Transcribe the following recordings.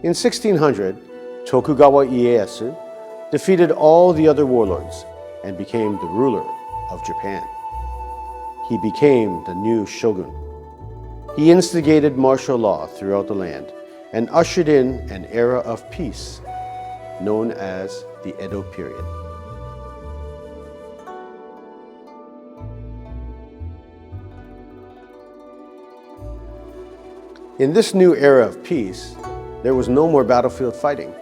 In 1600, Tokugawa Ieyasu defeated all the other warlords and became the ruler of Japan. He became the new shogun. He instigated martial law throughout the land and ushered in an era of peace known as the Edo period. In this new era of peace, there was no more battlefield fighting.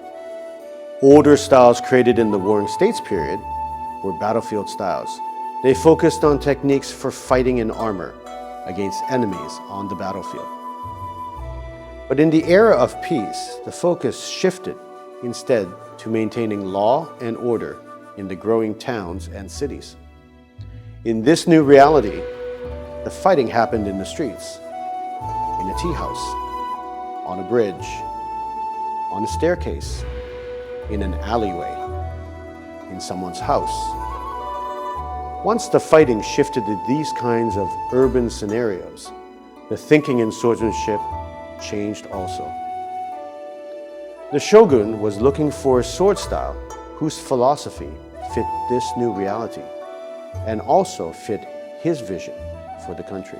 Older styles created in the Warring States period were battlefield styles. They focused on techniques for fighting in armor against enemies on the battlefield. But in the era of peace, the focus shifted instead to maintaining law and order in the growing towns and cities. In this new reality, the fighting happened in the streets, in a tea house, on a bridge, on a staircase, in an alleyway, in someone's house. Once the fighting shifted to these kinds of urban scenarios, the thinking in swordsmanship changed also. The shogun was looking for a sword style whose philosophy fit this new reality and also fit his vision for the country.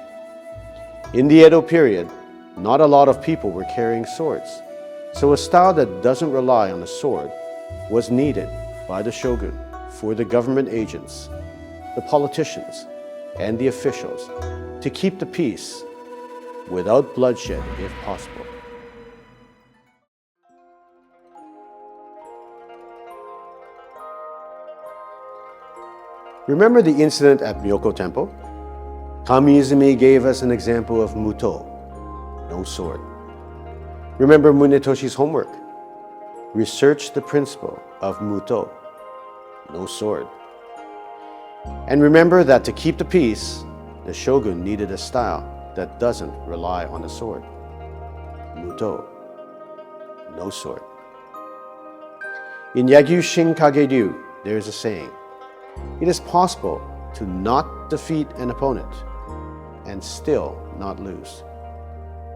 In the Edo period, not a lot of people were carrying swords, so a style that doesn't rely on a sword was needed by the shogun for the government agents, the politicians, and the officials to keep the peace without bloodshed if possible. Remember the incident at Myoko Temple? Kami-Izumi gave us an example of Muto, no sword. Remember Munetoshi's homework? Research the principle of Muto, no sword. And remember that to keep the peace, the shogun needed a style that doesn't rely on a sword. Muto, no sword. In Yagyu Shinkage-ryu, there is a saying, it is possible to not defeat an opponent and still not lose.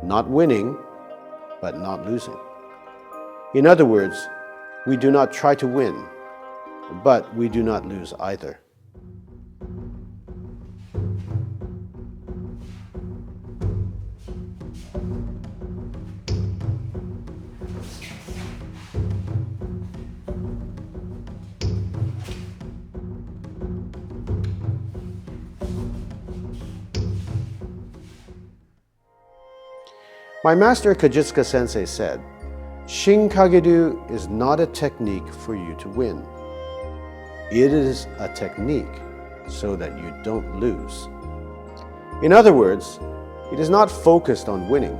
Not winning, but not losing. In other words, we do not try to win, but we do not lose either. My master Kajitsuka Sensei said, Shinkage-ryu is not a technique for you to win. It is a technique so that you don't lose. In other words, it is not focused on winning,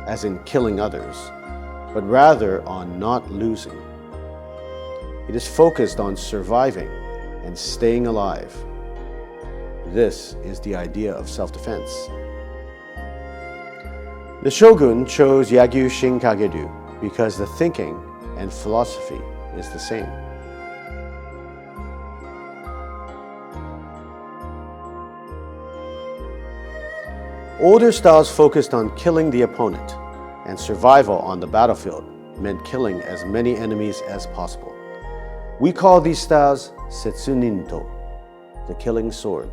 as in killing others, but rather on not losing. It is focused on surviving and staying alive. This is the idea of self-defense. The shogun chose Yagyu Shinkage-ryu because the thinking and philosophy is the same. Older styles focused on killing the opponent, and survival on the battlefield meant killing as many enemies as possible. We call these styles setsuninto, the killing sword.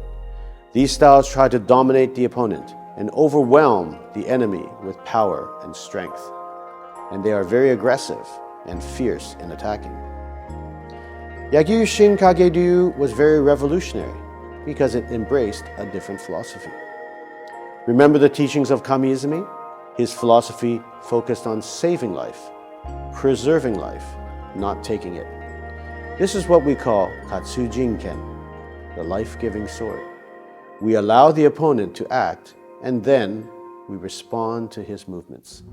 These styles try to dominate the opponent and overwhelm the enemy with power and strength. And they are very aggressive and fierce in attacking. Yagyu Shinkage-ryu was very revolutionary because it embraced a different philosophy. Remember the teachings of Kami-Izumi? His philosophy focused on saving life, preserving life, not taking it. This is what we call Katsujinken, the life-giving sword. We allow the opponent to act, and then we respond to his movements.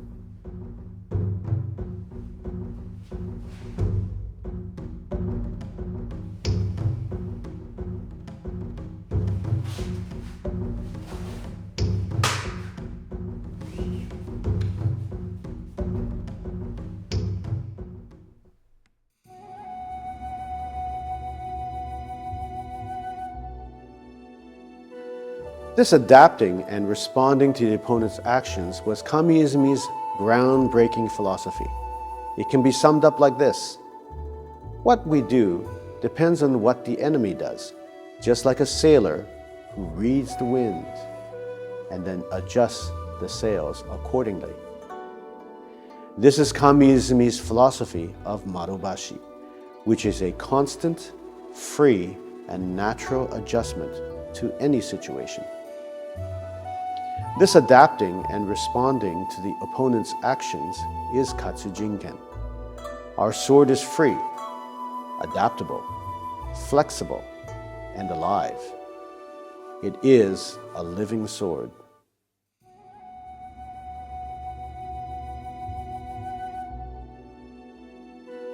This adapting and responding to the opponent's actions was Kami-Izumi's groundbreaking philosophy. It can be summed up like this: what we do depends on what the enemy does, just like a sailor who reads the wind and then adjusts the sails accordingly. This is Kami-Izumi's philosophy of Marobashi, which is a constant, free, and natural adjustment to any situation. This adapting and responding to the opponent's actions is Katsu Jinken. Our sword is free, adaptable, flexible, and alive. It is a living sword.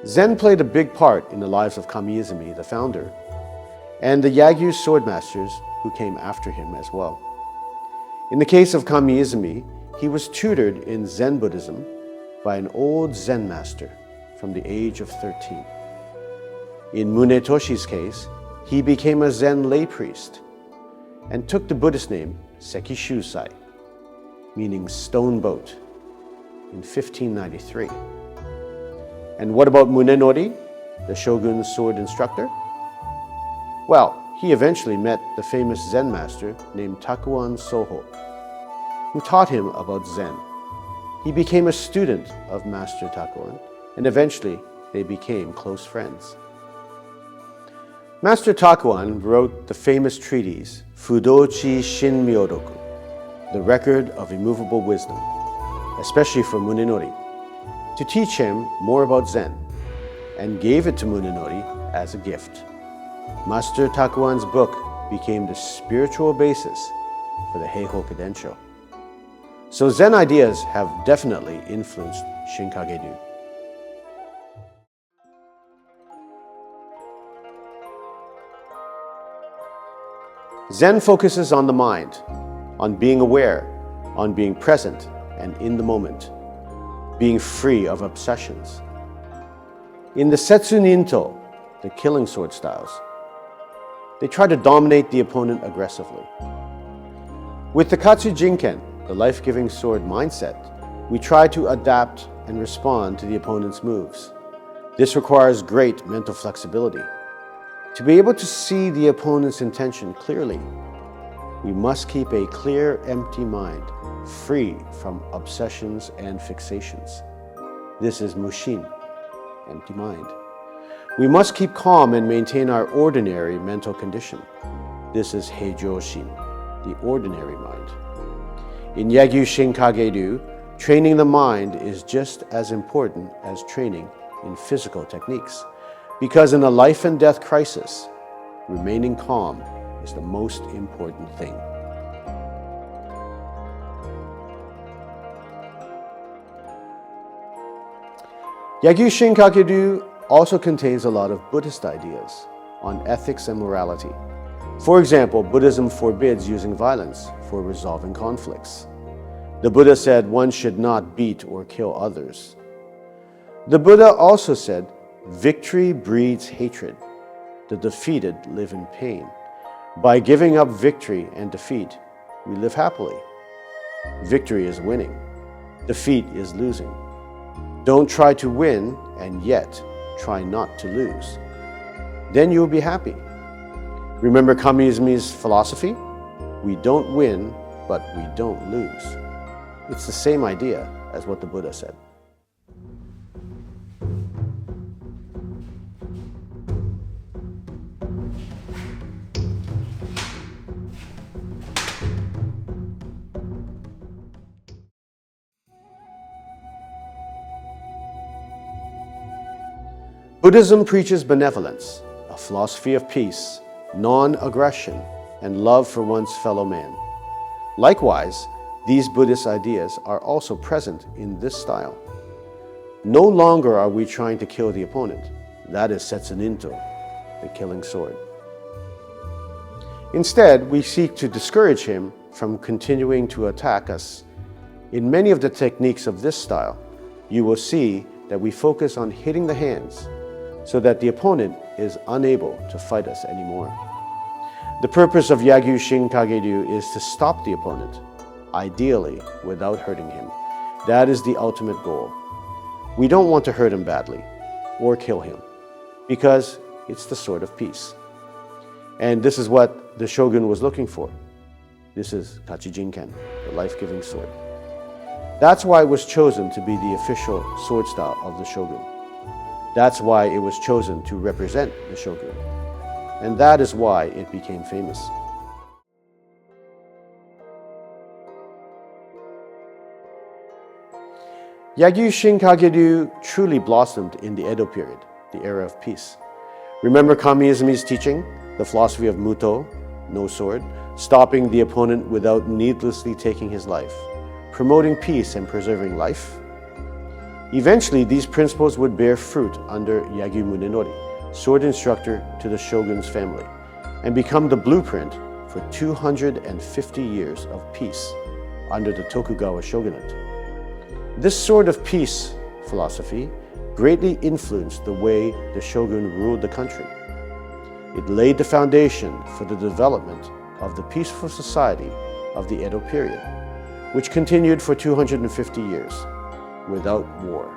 Zen played a big part in the lives of Kami-Izumi, the founder, and the Yagyu sword masters who came after him as well. In the case of Kami-Izumi, he was tutored in Zen Buddhism by an old Zen master from the age of 13. In Munetoshi's case, he became a Zen lay priest and took the Buddhist name Sekishusai, meaning stone boat, in 1593. And what about Munenori, the shogun's sword instructor? Well, he eventually met the famous Zen master named Takuan Soho, who taught him about Zen. He became a student of Master Takuan, and eventually they became close friends. Master Takuan wrote the famous treatise Fudochi Shinmyodoku, the record of immovable wisdom, especially for Munenori, to teach him more about Zen, and gave it to Munenori as a gift. Master Takuan's book became the spiritual basis for the Heihoku Densho. So Zen ideas have definitely influenced Shinkage-ryu. Zen focuses on the mind, on being aware, on being present and in the moment, being free of obsessions. In the Setsuninto, the killing sword styles, they try to dominate the opponent aggressively. With the Katsu Jinken, the life-giving sword mindset, we try to adapt and respond to the opponent's moves. This requires great mental flexibility. To be able to see the opponent's intention clearly, we must keep a clear, empty mind, free from obsessions and fixations. This is Mushin, empty mind. We must keep calm and maintain our ordinary mental condition. This is Heijoshin, the ordinary mind. In Yagyu Shinkage-ryu, training the mind is just as important as training in physical techniques, because in a life and death crisis, remaining calm is the most important thing. Yagyu Shinkage-ryu also contains a lot of Buddhist ideas on ethics and morality. For example, Buddhism forbids using violence for resolving conflicts. The Buddha said one should not beat or kill others. The Buddha also said, victory breeds hatred. The defeated live in pain. By giving up victory and defeat, we live happily. Victory is winning. Defeat is losing. Don't try to win and yet try not to lose. Then you'll be happy. Remember Kami-Izumi's philosophy? We don't win, but we don't lose. It's the same idea as what the Buddha said. Buddhism preaches benevolence, a philosophy of peace, non-aggression, and love for one's fellow man. Likewise, these Buddhist ideas are also present in this style. No longer are we trying to kill the opponent. That is Setsuninto, the killing sword. Instead, we seek to discourage him from continuing to attack us. In many of the techniques of this style, you will see that we focus on hitting the hands so that the opponent is unable to fight us anymore. The purpose of Yagyu Shinkage-ryu is to stop the opponent, ideally without hurting him. That is the ultimate goal. We don't want to hurt him badly or kill him because it's the sword of peace. And this is what the shogun was looking for. This is Kachijinken, the life-giving sword. That's why it was chosen to be the official sword style of the shogun. That's why it was chosen to represent the shogun. And that is why it became famous. Yagyu Shinkageryu truly blossomed in the Edo period, the era of peace. Remember Kami-Izumi's teaching, the philosophy of Muto, no sword, stopping the opponent without needlessly taking his life, promoting peace and preserving life? Eventually, these principles would bear fruit under Yagyu Munenori, sword instructor to the shogun's family, and become the blueprint for 250 years of peace under the Tokugawa shogunate. This sword of peace philosophy greatly influenced the way the shogun ruled the country. It laid the foundation for the development of the peaceful society of the Edo period, which continued for 250 years without war.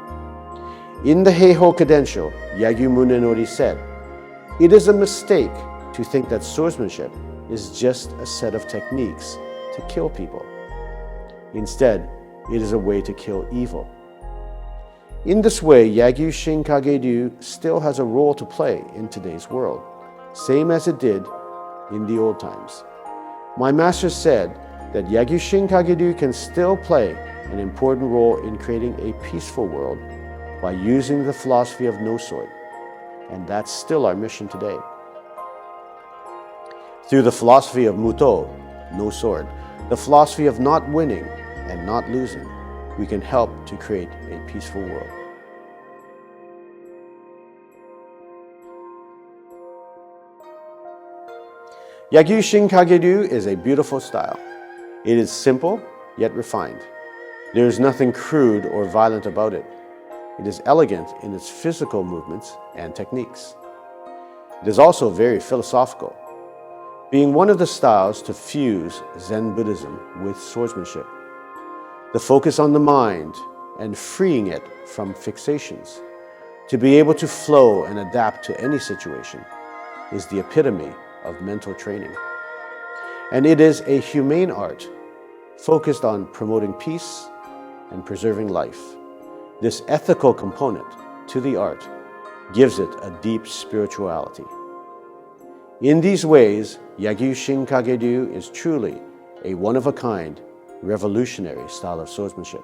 In the Heiho Kadensho, Yagyu Munenori said, "It is a mistake to think that swordsmanship is just a set of techniques to kill people. Instead, it is a way to kill evil." In this way, Yagyu Shinkageryu still has a role to play in today's world, same as it did in the old times. My master said that Yagyu Shinkageryu can still play an important role in creating a peaceful world by using the philosophy of no sword, and that's still our mission today. Through the philosophy of Muto, no sword, the philosophy of not winning and not losing, we can help to create a peaceful world. Yagyu Shinkageryu is a beautiful style. It is simple, yet refined. There is nothing crude or violent about it. It is elegant in its physical movements and techniques. It is also very philosophical, being one of the styles to fuse Zen Buddhism with swordsmanship. The focus on the mind and freeing it from fixations, to be able to flow and adapt to any situation, is the epitome of mental training. And it is a humane art focused on promoting peace and preserving life. This ethical component to the art gives it a deep spirituality. In these ways, Yagyu Shinkageryu is truly a one-of-a-kind, revolutionary style of swordsmanship.